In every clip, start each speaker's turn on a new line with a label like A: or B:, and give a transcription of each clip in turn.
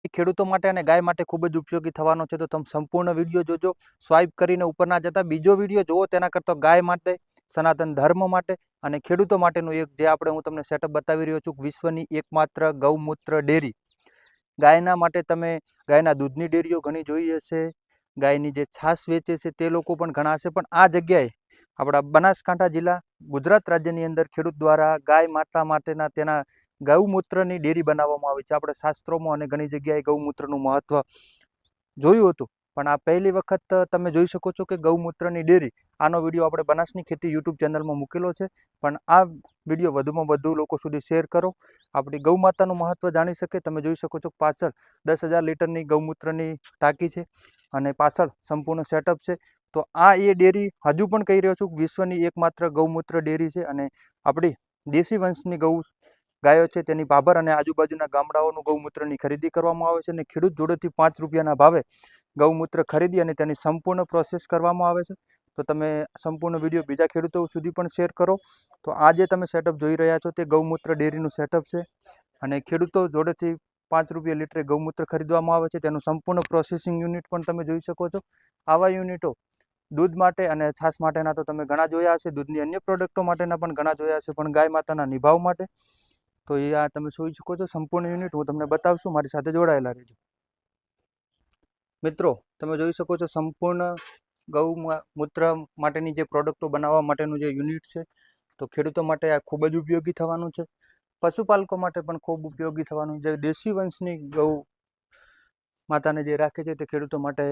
A: ખેડૂતો માટે અને ગાય માટે ખૂબ જ ઉપયોગી થવાનો છે, તો તમે સંપૂર્ણ વિડીયો જોજો. સ્વાઇપ કરીને ઉપર ના જતા બીજો વિડીયો જોવો, તેના કરતાં ગાય માટે, સનાતન ધર્મ માટે અને ખેડૂતો માટેનું એક જે હું તમને સેટઅપ બતાવી રહ્યો છું, વિશ્વની એકમાત્ર ગૌમૂત્ર ડેરી. ગાયના માટે તમે ગાયના દૂધની ડેરીઓ ઘણી જોઈ હશે, ગાયની જે છાશ વેચે છે તે લોકો પણ ઘણા હશે, પણ આ જગ્યાએ આપણા બનાસકાંઠા જિલ્લા ગુજરાત રાજ્યની અંદર ખેડૂત દ્વારા ગાય માતા માટેના તેના ગૌમૂત્રની ડેરી બનાવવામાં આવી છે. આપણે શાસ્ત્રોમાં અને ઘણી જગ્યાએ ગૌમૂત્રનું મહત્વ જોયું હતું, પણ આ પહેલી વખત તમે જોઈ શકો છો કે ગૌમૂત્રની ડેરી. આનો વિડીયો આપણે બનાસની ખેતી યુટ્યુબ ચેનલમાં મૂકેલો છે, પણ આ વિડીયો વધુમાં વધુ લોકો સુધી શેર કરો, આપણી ગૌ માતાનું મહત્વ જાણી શકે. તમે જોઈ શકો છો પાછળ 10,000 લીટરની ગૌમૂત્રની ટાંકી છે અને પાછળ સંપૂર્ણ સેટઅપ છે. તો આ એ ડેરી હજુ પણ કહી રહ્યો છું, વિશ્વની એકમાત્ર ગૌમૂત્ર ડેરી છે અને આપણી દેશી વંશની ગાયો છે તેની ભાભર અને આજુબાજુના ગામડાઓનું ગૌમૂત્રની ખરીદી કરવામાં આવે છે અને ખેડૂત જોડેથી 5 રૂપિયાના ભાવે ગૌમૂત્ર ખરીદી અને તેની સંપૂર્ણ પ્રોસેસ કરવામાં આવે છે. તો તમે સંપૂર્ણ વિડીયો બીજા ખેડૂતો સુધી પણ શેર કરો. તો આ જે તમે સેટઅપ જોઈ રહ્યા છો તે ગૌમૂત્ર ડેરીનું સેટઅપ છે અને ખેડૂતો જોડેથી 5 રૂપિયા લીટરે ગૌમૂત્ર ખરીદવામાં આવે છે. તેનું સંપૂર્ણ પ્રોસેસિંગ યુનિટ પણ તમે જોઈ શકો છો. આવા યુનિટો દૂધ માટે અને છાશ માટેના તો તમે ઘણા જોયા હશે, દૂધની અન્ય પ્રોડક્ટો માટેના પણ ઘણા જોયા હશે, પણ ગાય માતાના નિભાવ માટે તો એ આ તમે જોઈ શકો છો સંપૂર્ણ યુનિટ. હું તમને બતાવશું, મારી સાથે જોડાયેલા રહેજો. મિત્રો, તમે જોઈ શકો છો સંપૂર્ણ ગૌમૂત્ર માટેની જે પ્રોડક્ટો બનાવવા માટેનું જે યુનિટ છે, તો ખેડૂતો માટે આ ખૂબ જ ઉપયોગી થવાનું છે. પશુપાલકો માટે પણ ખૂબ ઉપયોગી થવાનું છે. દેશી વંશની ગૌ માતાને જે રાખે છે તે ખેડૂતો માટે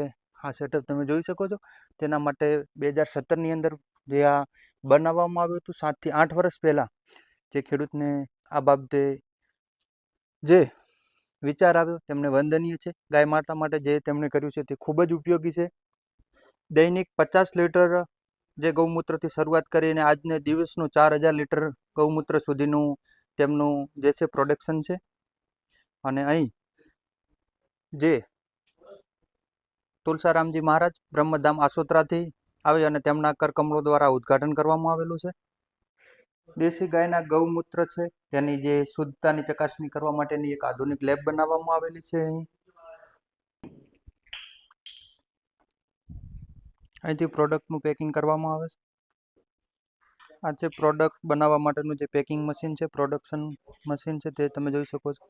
A: આ સેટઅપ તમે જોઈ શકો છો. તેના માટે 2017ની અંદર જે આ બનાવવામાં આવ્યું હતું, 7 થી 8 વર્ષ પહેલાં જે ખેડૂતને આ બાબતે જે વિચાર આવ્યો તેમને વંદનીય છે. ગાય માતા માટે જે તેમણે કર્યું છે તે ખૂબ જ ઉપયોગી છે. દૈનિક 50 લીટર જે ગૌમૂત્રથી શરૂઆત કરીને આજને દિવસનું 4,000 લીટર ગૌમૂત્ર સુધીનું તેમનું જે છે પ્રોડક્શન છે. અને અહીં જે તુલસારામજી મહારાજ બ્રહ્મધામ આસોતરાથી આવે અને તેમના કરકમળો દ્વારા ઉદ્ઘાટન કરવામાં આવેલું છે. દેશી ગાયના ગૌમૂત્ર છે તેની જે શુદ્ધતાની ચકાસણી કરવા માટેની એક આધુનિક લેબ બનાવવામાં આવેલી છે. અહીંથી પ્રોડક્ટનું પેકિંગ કરવામાં આવે છે. આ છે પ્રોડક્ટ બનાવવા માટેનું જે પેકિંગ મશીન છે, પ્રોડક્શન મશીન છે, તે તમે જોઈ શકો છો.